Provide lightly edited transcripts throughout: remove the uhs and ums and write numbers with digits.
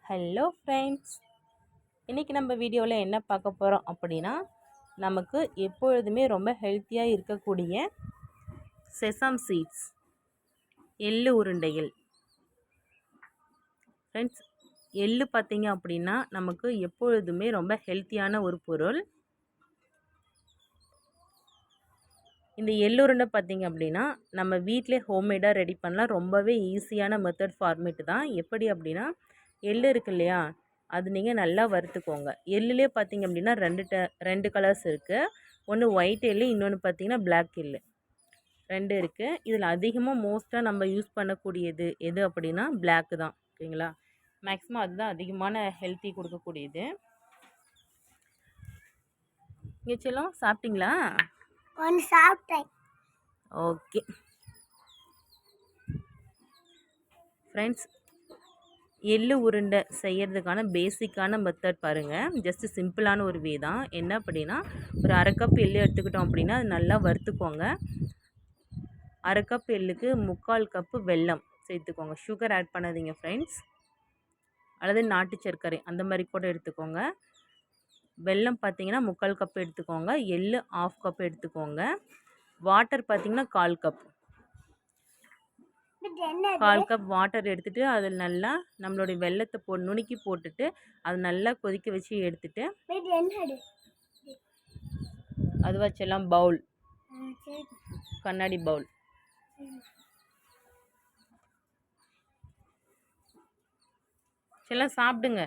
Hello friends, இன்றைக்கி நம்ம வீடியோவில் என்ன பார்க்க போகிறோம் அப்படின்னா, நமக்கு எப்பொழுதுமே ரொம்ப ஹெல்த்தியாக இருக்கக்கூடிய செசாம் சீட்ஸ் எள்ளு உருண்டைகள். ஃப்ரெண்ட்ஸ், எள்ளு பார்த்திங்க அப்படின்னா நமக்கு எப்பொழுதுமே ரொம்ப ஹெல்த்தியான ஒரு பொருள். இந்த எள்ளு உருண்டை பார்த்திங்க அப்படின்னா நம்ம வீட்டிலே ஹோம்மேடாக ரெடி பண்ணலாம். ரொம்பவே ஈஸியான மெத்தட் ஃபார்மேட்டு தான். எப்படி அப்படின்னா, எள்ளு இருக்கு இல்லையா, அது நீங்கள் நல்லா வறுத்துக்கோங்க. எள்ளுலேயே பார்த்திங்க அப்படின்னா ரெண்டு கலர்ஸ் இருக்குது. ஒன்று ஒயிட் எள்ளு, இன்னொன்று பார்த்திங்கன்னா பிளாக் எள்ளு, ரெண்டு இருக்குது. இதில் அதிகமாக மோஸ்ட்டாக நம்ம யூஸ் பண்ணக்கூடியது எது அப்படின்னா பிளாக்கு தான். ஓகேங்களா, மேக்ஸிமம் அதுதான் அதிகமான ஹெல்த்தி கொடுக்கக்கூடியது. இங்கே செல்லம் சாப்பிட்டீங்களா? ஒன்று சாப்பிட்டேன். ஓகே ஃப்ரெண்ட்ஸ், எள்ளு உருண்டை செய்கிறதுக்கான பேசிக்கான மெத்தட் பாருங்கள். ஜஸ்ட்டு சிம்பிளான ஒரு வே தான். என்ன அப்படின்னா, ஒரு அரை கப் எள்ளு எடுத்துக்கிட்டோம் அப்படின்னா அது நல்லா வறுத்துக்கோங்க. அரை கப் எள்ளுக்கு 3/4 கப்பு வெல்லம் சேர்த்துக்கோங்க. சுகர் ஆட் பண்ணாதீங்க ஃப்ரெண்ட்ஸ், அல்லது நாட்டு சர்க்கரை அந்த மாதிரி கூட எடுத்துக்கோங்க. வெல்லம் பார்த்திங்கன்னா 3/4 கப் எடுத்துக்கோங்க. எள்ளு 1/2 கப் எடுத்துக்கோங்க. வாட்டர் பார்த்திங்கன்னா 1/4 கப். 1/4 கப் வாட்டர் எடுத்துகிட்டு அதில் நல்லா நம்மளுடைய வெல்லத்தை நுணுக்கி போட்டுட்டு அது நல்லா கொதிக்க வச்சு எடுத்துட்டு அது வச்செல்லாம் பவுல், கண்ணாடி பவுல். எல்லாம் சாப்பிடுங்க,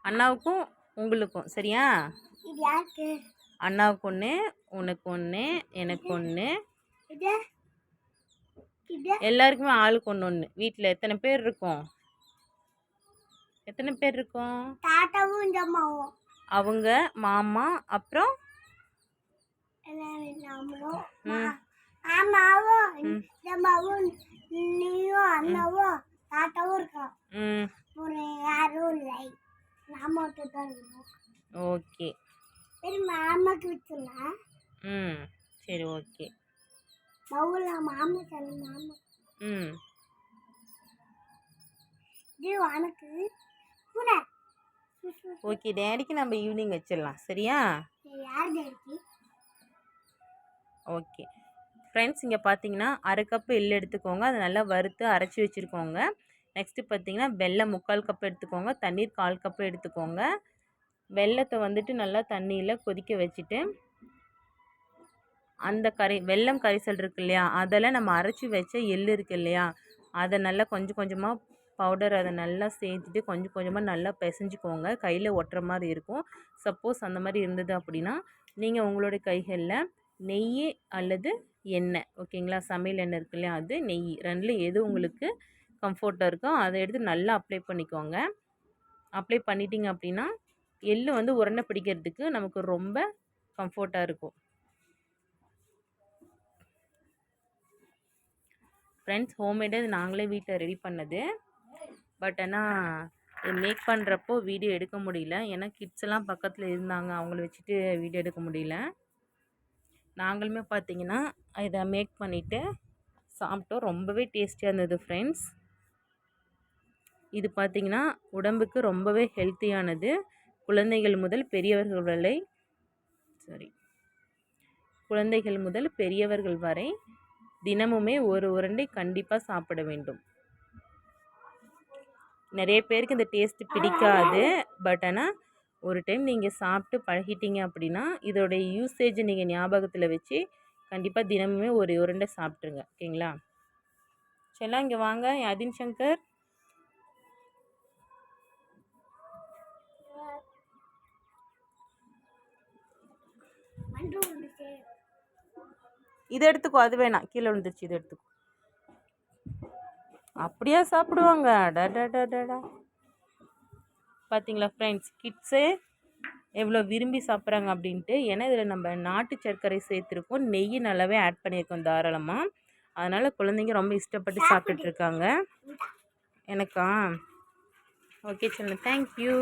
அண்ணாவுக்கும் உங்களுக்கும். சரியா? அண்ணாவுக்கு ஒன்று, உனக்கு ஒன்று, எனக்கு ஒன்று, எல்லாருக்குமே ஆளுக்கு ஒன்று ஒன்று. வீட்டில் எத்தனை பேர் இருக்கோம்? எத்தனை பேர் இருக்கோம்? அவங்க, மாமா, அப்புறம் ஓகே. சரி, ஓகே. ஓகே, டேடிக்கு நம்ம ஈவினிங் வச்சிடலாம். சரியா? ஓகே ஃப்ரெண்ட்ஸ், இங்கே பார்த்தீங்கன்னா அரை கப்பு எள்ளு எடுத்துக்கோங்க. அதை நல்லா வறுத்து அரைச்சி வச்சுருக்கோங்க. நெக்ஸ்ட்டு பார்த்தீங்கன்னா வெல்லம் 3/4 கப் எடுத்துக்கோங்க. தண்ணீர் 1/4 கப்பு எடுத்துக்கோங்க. வெல்லத்தை வந்துட்டு நல்லா தண்ணியில் கொதிக்க வச்சுட்டு அந்த வெல்லம் கரைசல் இருக்கு இல்லையா, அதில் நம்ம அரைச்சி வச்ச எள்ளு இருக்குது இல்லையா, அதை நல்லா கொஞ்சம் கொஞ்சமாக பவுடர் அதை நல்லா சேர்த்துட்டு கொஞ்சம் கொஞ்சமாக நல்லா பிசைஞ்சிக்கோங்க. கையில் ஒட்டுற மாதிரி இருக்கும். சப்போஸ் அந்த மாதிரி இருந்தது அப்படின்னா நீங்கள் உங்களுடைய கைகளில் நெய் அல்லது எண்ணெய், ஓகேங்களா, சமையல் எண்ணெய் இருக்கு இல்லையா, அது நெய், ரெண்டில் எது உங்களுக்கு கம்ஃபர்ட்டாக இருக்கோ அதை எடுத்து நல்லா அப்ளை பண்ணிக்கோங்க. அப்ளை பண்ணிட்டீங்க அப்படின்னா எள்ளு வந்து உருண்டை பிடிக்கிறதுக்கு நமக்கு ரொம்ப கம்ஃபர்ட்டாக இருக்கும். ஃப்ரெண்ட்ஸ், ஹோம்மேடு நாங்களே வீட்டில் ரெடி பண்ணது. பட் ஆனால் இது மேக் பண்ணுறப்போ வீடியோ எடுக்க முடியல. ஏன்னா கிட்ஸ் எல்லாம் பக்கத்தில் இருந்தாங்க, அவங்கள வச்சுட்டு வீடியோ எடுக்க முடியல. நாங்களுமே பார்த்திங்கன்னா இதை மேக் பண்ணிவிட்டு சாப்பிட்டோம். ரொம்பவே டேஸ்டியாக இருந்தது ஃப்ரெண்ட்ஸ். இது பார்த்திங்கன்னா உடம்புக்கு ரொம்பவே ஹெல்த்தியானது. குழந்தைகள் முதல் பெரியவர்கள் வரை தினமுமே ஒரு உருண்டை கண்டிப்பாக சாப்பிட வேண்டும். நிறைய பேருக்கு இந்த டேஸ்ட்டு பிடிக்காது. பட் ஆனால் ஒரு டைம் நீங்கள் சாப்பிட்டு பழகிட்டீங்க அப்படின்னா இதோடைய யூசேஜ் நீங்கள் ஞாபகத்தில் வச்சு கண்டிப்பாக தினமுமே ஒரு உருண்டை சாப்பிட்ருங்க. ஓகேங்களா? செல்லாம் இங்கே வாங்க. யாதின் சங்கர், இதை எடுத்துக்கோ. அது வேணாம், கீழே விழுந்துருச்சு. இதை எடுத்துக்கோ. அப்படியே சாப்பிடுவாங்க. டடா பார்த்தீங்களா ஃப்ரெண்ட்ஸ், கிட்ஸே எவ்வளோ விரும்பி சாப்பிட்றாங்க அப்படின்ட்டு. ஏன்னா இதில் நம்ம நாட்டு சர்க்கரை சேர்த்துருக்கோம், நெய் நல்லாவே ஆட் பண்ணியிருக்கோம் தாராளமாக. அதனால் குழந்தைங்க ரொம்ப இஷ்டப்பட்டு சாப்பிட்டுட்ருக்காங்க. எனக்கா? ஓகே சொல்லுங்கள். தேங்க்யூ.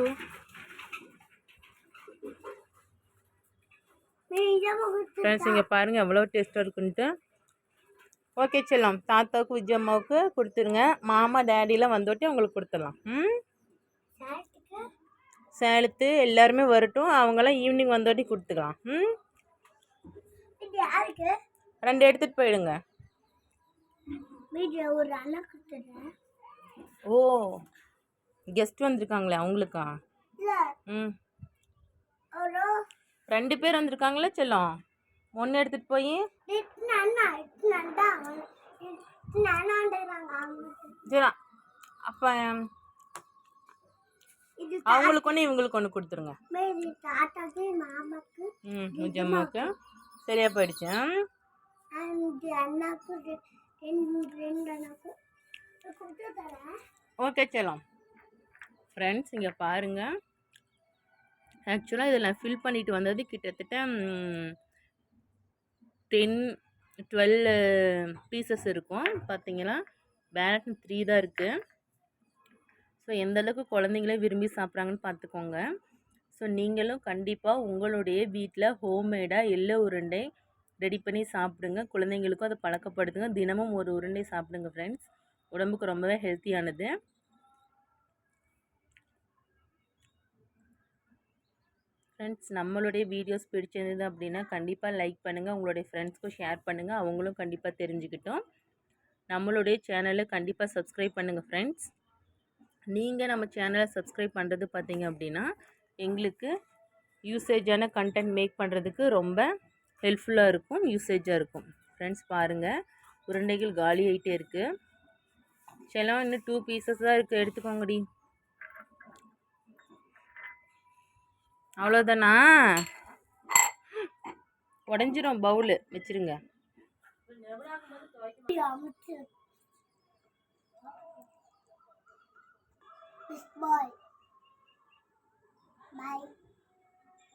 ஃப்ரெண்ட்ஸ், இங்கே பாருங்கள் எவ்வளோ டேஸ்ட்டாக இருக்குன்ட்டு. ஓகே செல்லம், தாத்தாவுக்கு விஜயம்மாவுக்கு கொடுத்துருங்க. மாமா டேடிலாம் வந்தோட்டி உங்களுக்கு கொடுத்துடலாம். சேலத்து எல்லாருமே வரட்டும், அவங்களாம் ஈவினிங் வந்தோட்டி கொடுத்துக்கலாம். இது யாருக்கு? 2 எடுத்துகிட்டு போயிடுங்க. வீடியோ ஒரு அண்ணா கொடுத்துருக்கேன். ஓ, கெஸ்ட் வந்திருக்காங்களே அவங்களுக்கா? இல்ல ம், ஒரு 2 பேர் வந்திருக்காங்களே செல்லம். 1 எடுத்துகிட்டு போய் இத்தனை அண்ணா இத்தனை அண்ணாண்டுறாங்க அவங்க. சரி, அப்போ இது அவங்களுக்கு ஒன்று இவங்களுக்கு ஒன்று கொடுத்துருங்க. இது தாத்தாக்கு மாமாக்கு ஜம்மாவுக்கு சரியாக போயிடுச்சு. அண்ட் அண்ணாக்கு ரெண்டு அண்ணாக்கு கொடுத்து தரேன். ஓகே செல்லம். ஃப்ரெண்ட்ஸ் இங்கே பாருங்கள், ஆக்சுவலாக இதில் நான் ஃபில் பண்ணிட்டு வந்தது கிட்டத்தட்ட 10-12 பீசஸ் இருக்கும். பார்த்தீங்களா, பேலன்ஸ் 3 தான் இருக்குது. ஸோ எந்தளவுக்கு குழந்தைங்களே விரும்பி சாப்பிட்றாங்கன்னு பார்த்துக்கோங்க. ஸோ நீங்களும் கண்டிப்பாக உங்களுடைய வீட்டில் ஹோம்மேடாக எள்ளு உருண்டை ரெடி பண்ணி சாப்பிடுங்க. குழந்தைங்களுக்கும் அதை பழக்கப்படுத்துங்க. தினமும் ஒரு உருண்டை சாப்பிடுங்க ஃப்ரெண்ட்ஸ். உடம்புக்கு ரொம்பவே ஹெல்த்தியானது. ஃப்ரெண்ட்ஸ், நம்மளுடைய வீடியோஸ் பிடிச்சிருந்தது அப்படின்னா கண்டிப்பாக லைக் பண்ணுங்கள். உங்களுடைய ஃப்ரெண்ட்ஸ்க்கும் ஷேர் பண்ணுங்கள். அவங்களும் கண்டிப்பாக தெரிஞ்சுக்கிட்டோம். நம்மளுடைய சேனலை கண்டிப்பாக சப்ஸ்கிரைப் பண்ணுங்கள் ஃப்ரெண்ட்ஸ். நீங்கள் நம்ம சேனலை சப்ஸ்கிரைப் பண்ணுறது பார்த்தீங்க அப்படின்னா எங்களுக்கு யூசேஜான கண்டென்ட் மேக் பண்ணுறதுக்கு ரொம்ப ஹெல்ப்ஃபுல்லாக இருக்கும், யூசேஜாக இருக்கும். ஃப்ரெண்ட்ஸ் பாருங்கள், உருண்டைகள் காலி ஆகிட்டே இருக்குது. செல்லம் இன்னும் 2 பீசஸ் தான் இருக்குது, எடுத்துக்கோங்கடி. அவ்வளோதானா? உடஞ்சிரும், பவுலு வச்சுருங்க. Bye. Bye.